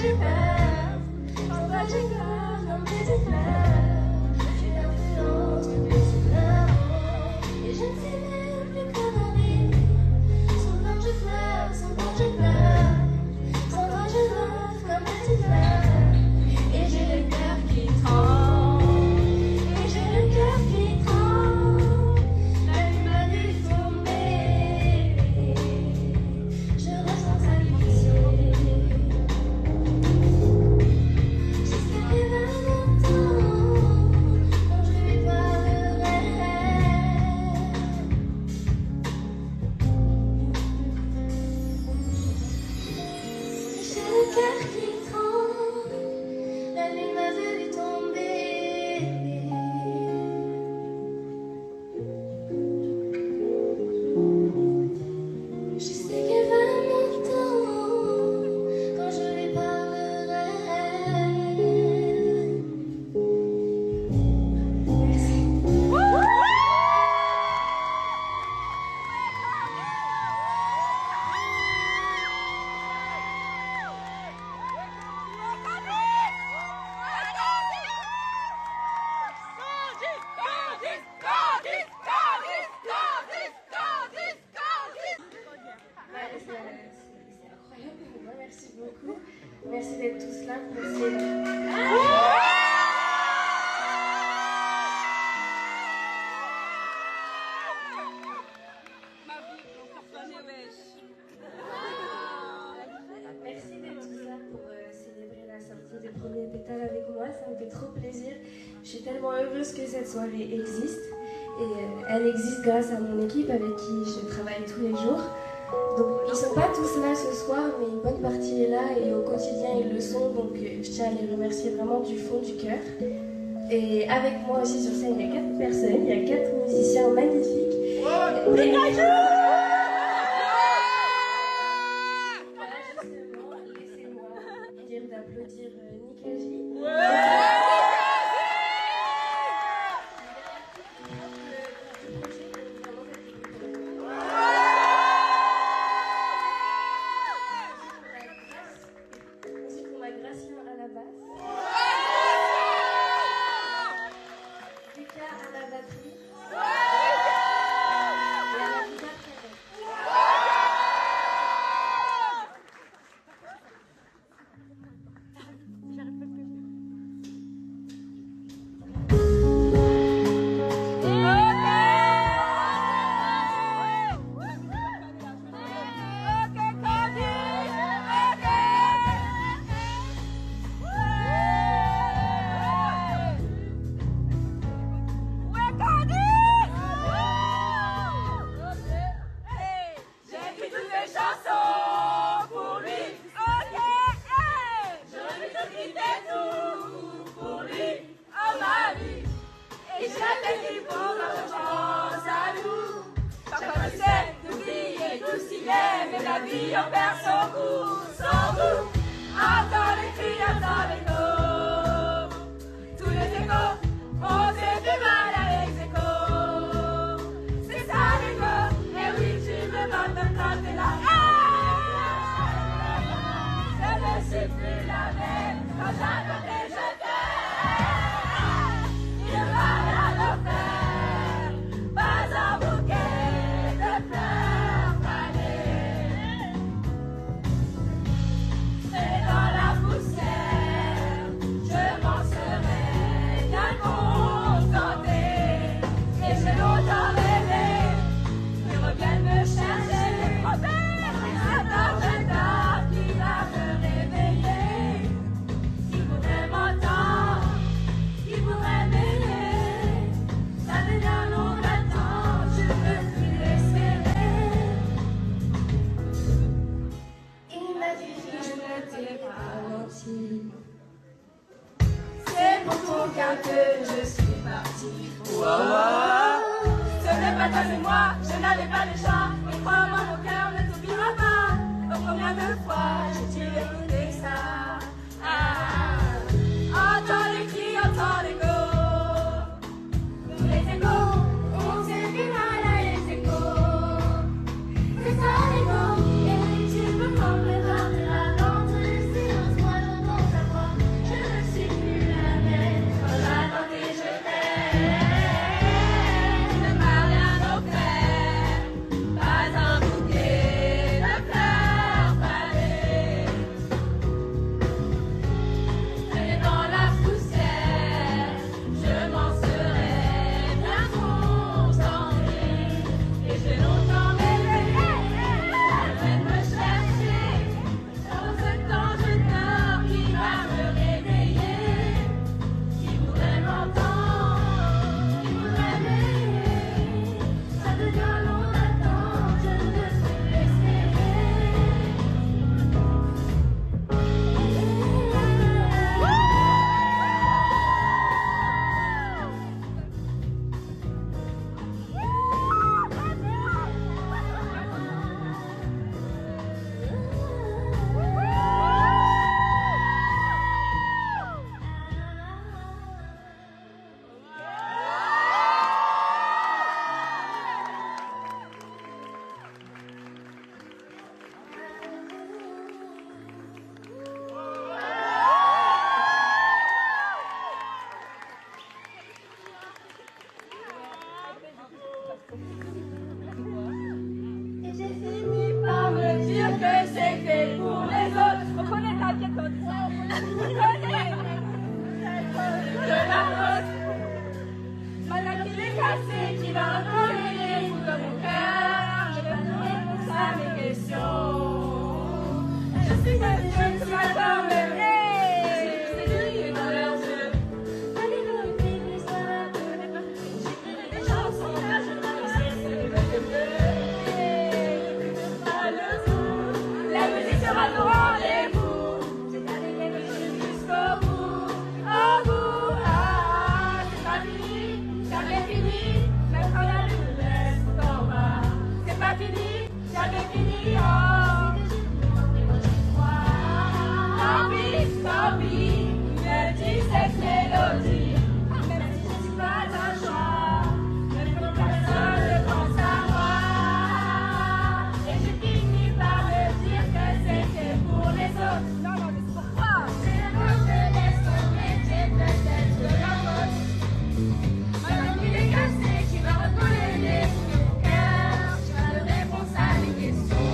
j'ai peur, sans toi j'ai peur, comme petite fleur. J'ai l'influence de petite fleur, et je ne sais même plus comment vivre. Sans toi je pleure, sans toi je pleure, sans toi je rêve comme petite fleur. Et j'ai le cœur qui tremble, et j'ai le cœur qui tremble. La nuit m'a vu tomber, je ressens sa pitié. J'espère qu'elle va m'entendre quand je lui parlerai. J'ai le cœur qui tremble, la lune m'a vu tomber. Je sais qu'elle va m'entendre quand je lui parlerai. Merci. C'est incroyable pour moi, merci beaucoup. Merci d'être tous là pour essayer de... Merci d'être tous là pour célébrer la sortie des premiers pétales avec moi, ça me fait trop plaisir. Je suis tellement heureuse que cette soirée existe. Et elle existe grâce à mon équipe avec qui je travaille tous les jours. Donc ils ne sont pas tous là ce soir, mais une bonne partie est là et au quotidien ils le sont. Donc je tiens à les remercier vraiment du fond du cœur. Et avec moi aussi sur scène, il y a 4 personnes, il y a 4 musiciens magnifiques. Voilà, justement, laissez-moi dire d'applaudir Nikaji. Aussi pour ma Gratien à la basse. Lucas à la batterie. Et à la guitare très mais la vie en perd son goût, son goût. Attends les cris, attends les coups. Tous les échos, on s'est du mal à les échos. C'est ça l'écho, et oui tu me demandes quand t'es là. Je ne suis plus la même quand j'attendais je t'aime. Il va à l'enfer, pas un bouquet de fleurs fanées. Et dans la poussière, je m'en serais bien contentée. Et j'ai longtemps rêvé qu'ils reviennent me chercher les problèmes. Attends, qui va me réveiller, qui voudrait m'entendre, qui voudrait m'aimer. Ça fait bien long d'attendre, je ne peux plus l'espérer. Il m'a dit je ne t'ai pas menti. C'est pour ton cœur que je suis partie. Ce n'est pas toi et moi, je n'avais pas les chats. Et crois-moi, mon cœur ne t'oubliera pas. Oh, combien de fois j'ai-tu écouté ça? Entends les cris, entends les go. Tous les échos, on s'est du mal à les échos. C'est ça l'écho, et tu peux comprendre la vente, le silence, moi j'en de la faute. Maintenant qu'il est cassé, qui va recoller les bouts de mon cœur, je vais donner réponse à mes questions. Je sais que Dieu ce matin me c'est dans leurs yeux. Allez, nous, une histoire. J'écrirai des chansons, là je ne sais ce que je veux. Pas le tout, la musique sera au rendez-vous. C'est avec les musiques jusqu'au bout, au bout. Ah, c'est pas fini, jamais fini, même quand la lune reste en bas. C'est pas fini, jamais fini, oh. Tant pis, me dis cette mélodie. Même si je suis pas un choix, même quand personne ne pense à moi. Et je finis par me dire que c'était pour les autres. Non, non, mais c'est pour toi. Quand je laisse tomber, c'est peut-être de la faute. Maintenant qu'il est cassé, qui va recoller les bouts de mon cœur, tu as de réponse à mes questions.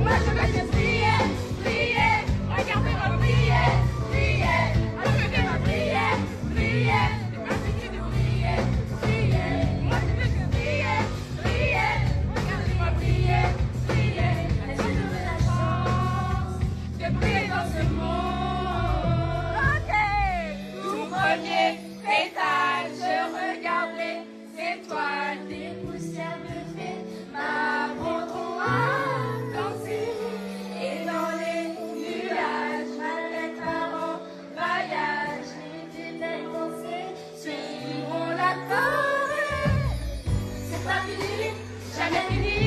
Moi je veux te prier, prier, regardez-moi prier, prier. Regardez-moi prier, prier. C'est pas fini de prier, prier. Moi je veux te prier, prier. Regardez-moi prier, prier. Est-ce que j'aurai la chance de briller dans ce monde? Ok. Tout premier pétale, je regarde les étoiles, des poussières de fées m'apprendront à danser. Et dans les nuages, ma tête part en voyage. Les belles pensées Suivront la Corée. C'est pas fini, jamais fini,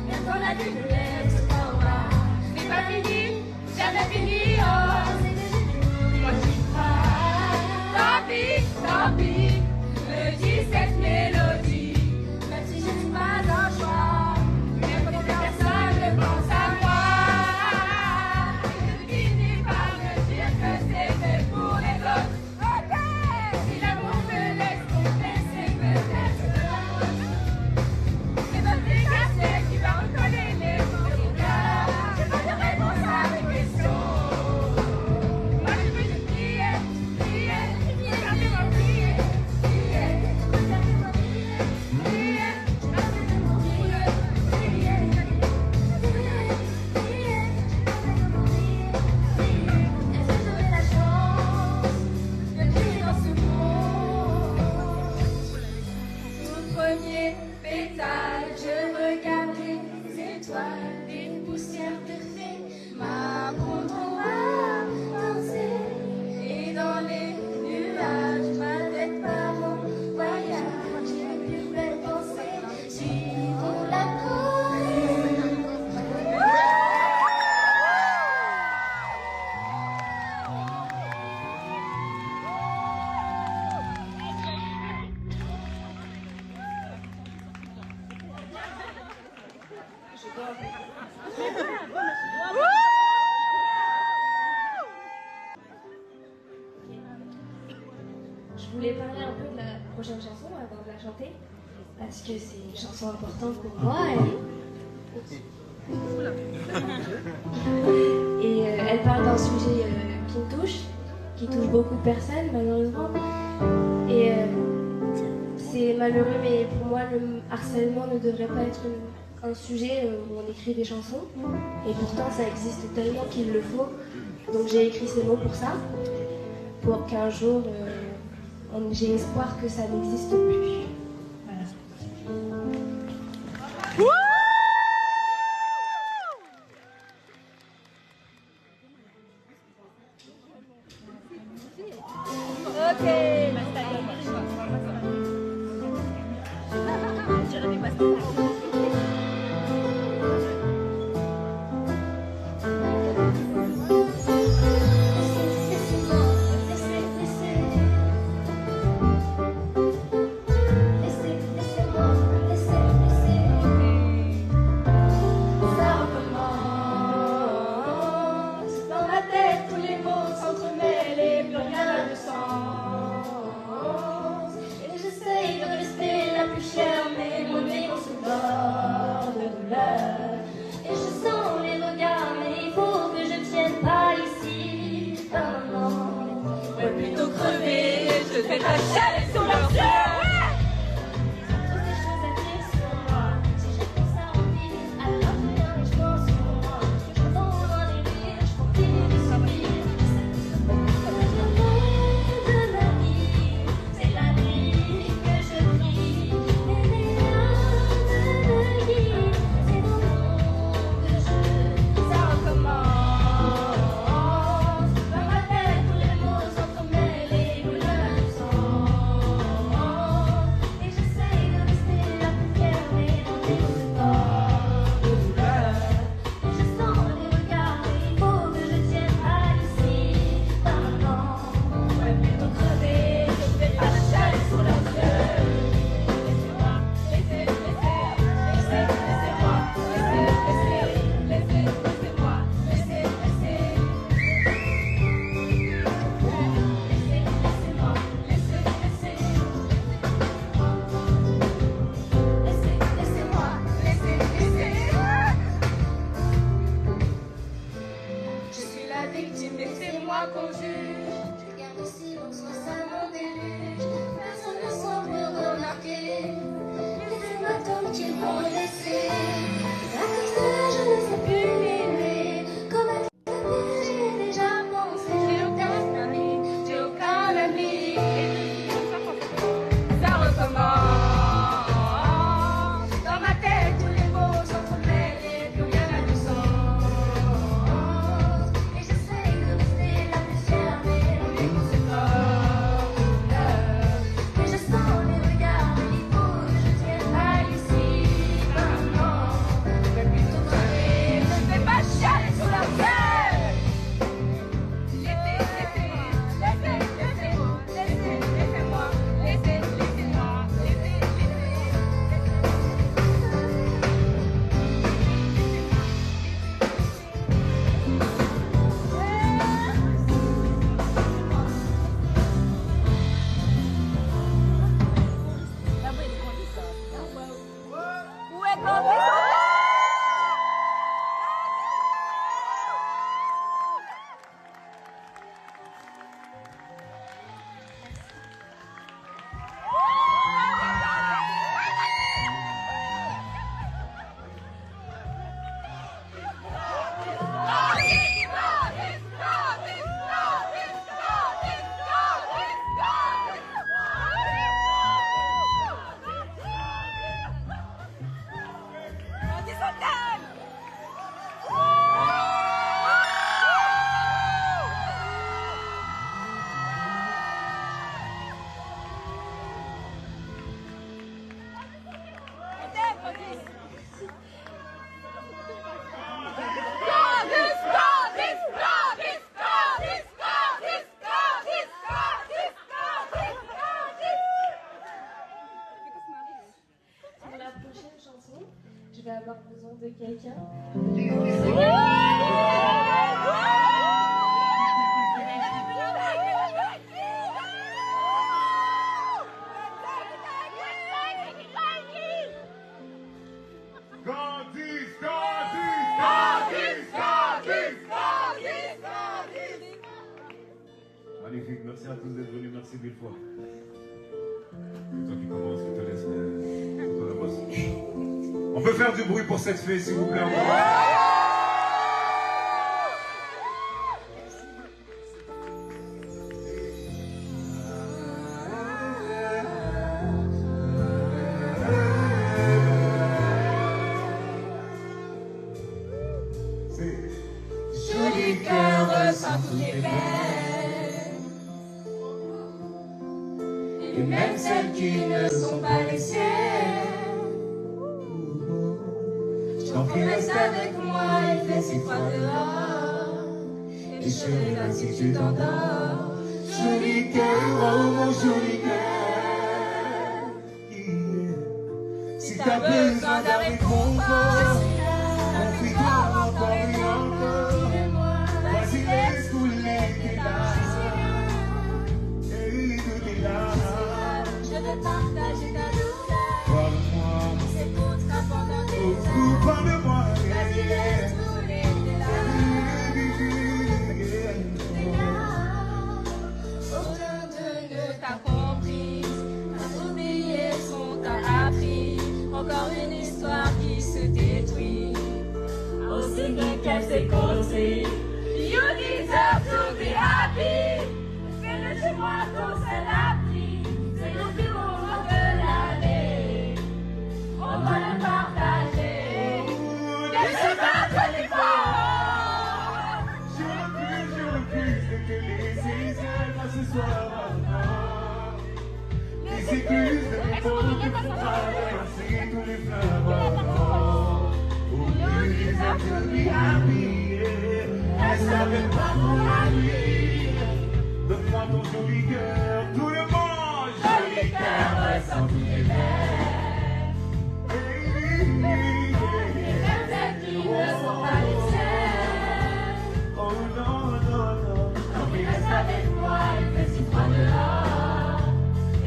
même quand la lune reste en bas. C'est pas fini, jamais fini, oh. Moi j'y crois. Tant pis, me dis cette mélodie. Même si je ne suis pas un choix, même quand personne ne pense à moi. Je finis par me dire que c'est fait pour les autres. Ok. Si l'amour me laisse tomber, c'est peut-être de la faute. C'est notre cassé qui va recoller les bouts de mon cœur. Je veux des réponses à mes questions. Moi je veux te prier, prier, regardez-moi prier, prier, regardez-moi prier, prier, regardez-moi prier, prier, Est-ce que j'aurai la chance de briller dans ce monde. Tout premier pétale, je regarde les étoiles, des poussières de fées m'apprendront à danser. Et dans les nuages, ma tête part en voyage. Les plus belles pensées suivront la Corée. Je voulais parler un peu de la prochaine chanson avant de la chanter, parce que c'est une chanson importante pour moi. Et elle parle d'un sujet qui touche beaucoup de personnes malheureusement. Et c'est malheureux, mais pour moi le harcèlement ne devrait pas être un sujet où on écrit des chansons. Et pourtant ça existe tellement qu'il le faut. Donc j'ai écrit ces mots pour ça, pour qu'un jour j'ai espoir que ça n'existe plus. Voilà. Et j'essaye de rester la plus chère, mais mon nez se bat. Magnifique, merci à tous d'être venus, merci mille fois. C'est toi qui commence, je te laisse la bosse. On peut faire du bruit pour cette fée, s'il vous plaît. Joli cœur ressent toutes les peines, et même celles qui ne sont pas les siennes. Je t'en prie, reste avec moi, il fait si froid dehors, et je serai là si tu t'endors. Joli cœur, oh mon joli cœur, si t'as besoin d'un réconfort, je suis là, confie-toi encore et encore. Vas-y, laisse couler tes larmes, et tout est là. Je veux partager ta douleur, Parle-moi, c'est pour toi pendant des heures. parle-moi, Vas-y, laisse couler tes larmes, tes larmes. Aucun d'eux ne t'a comprise, t'as oublié son t'a appris. Encore une histoire qui se détruit, aussi bien qu'elle s'est construite. You deserve to be happy. Fais-le chez moi, ton seul abri. C'est le plus beau moment de l'année. On va le partager. Mais c'est pas que les forts. je refuse de te laisser seul ce soir. Les écluses de mes peaux qui font traverser tous les fleurs. Oh, you deserve to be happy. Reste avec moi pour la nuit. Donne-moi ton joli cœur, tout le monde. Joli cœur ressent toutes les peines, et même celles qui ne sont pas les siennes. Oh non, non, non. Donc il reste avec moi, il fait si froid dehors,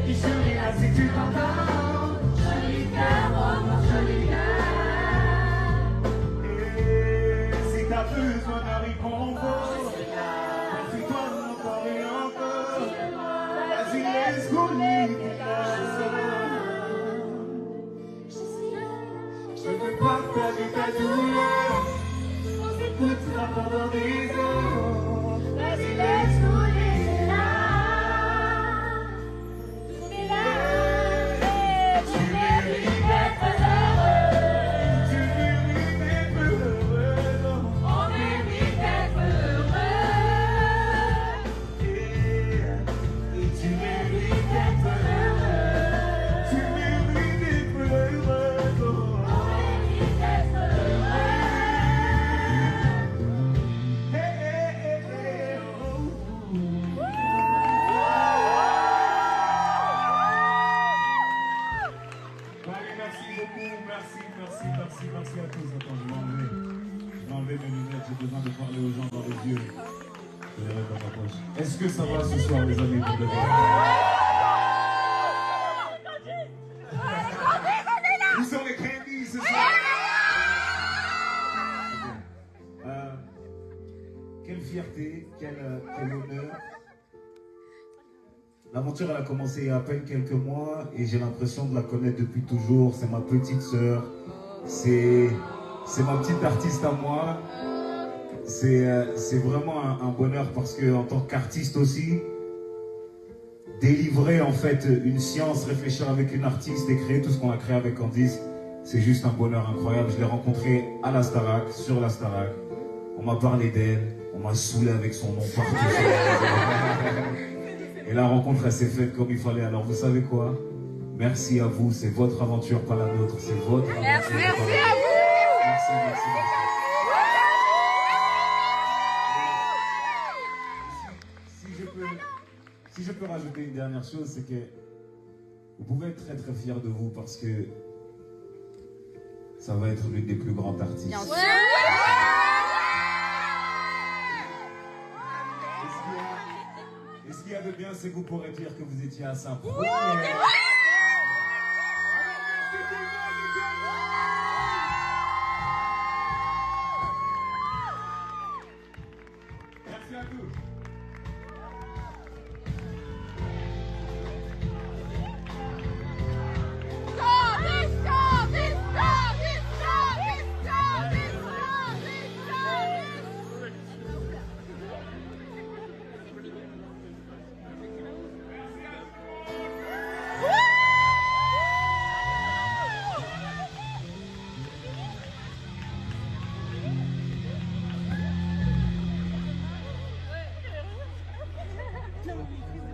et je serai là si tu t'entends. Joli cœur, oh mon joli cœur, Et si t'as besoin d'un réconfort, confie-toi encore et encore. Vas-y, laisse couler tes larmes. je suis là, Je veux partager ta douleur. on s'écoute. Écoute-la pendant des heures. Vas-y, laisse couler tes larmes, tes larmes, et tu mérites d'être heureux. Tu mérites d'être heureux. On mérite d'être heureux. Et tu mérites D'être heureux. Tu mérites d'être heureux. On mérite d'être heureux. Hey, hey, hey, hey, oh. Bon, allez, merci beaucoup, merci à tous. Attends, je vais enlever mes lunettes, j'ai besoin de parler aux gens dans les yeux. Je les mets dans ma poche. Est-ce que ça va ce soir, les amis? Où sont les crédits ce soir? Quelle fierté, quel honneur. L'aventure elle a commencé il y a à peine quelques mois et j'ai l'impression de la connaître depuis toujours. C'est ma petite sœur, c'est ma petite artiste à moi. C'est vraiment un bonheur parce que en tant qu'artiste aussi, délivrer en fait une science, réfléchir avec une artiste et créer tout ce qu'on a créé avec Candice, c'est juste un bonheur incroyable. Je l'ai rencontrée à la Starac, sur la Starac. On m'a parlé d'elle, on m'a saoulé avec son nom partout. Et la rencontre, elle s'est faite comme il fallait. Alors vous savez quoi? Merci à vous, c'est votre aventure, pas la nôtre. C'est votre aventure. Merci à vous. Merci. Si je peux rajouter une dernière chose, c'est que vous pouvez être très très fiers de vous parce que ça va être l'une des plus grandes artistes. Bien sûr. Et ce qu'il y a de bien, c'est que vous pourrez dire que vous étiez à sa première. Merci à tous. Non,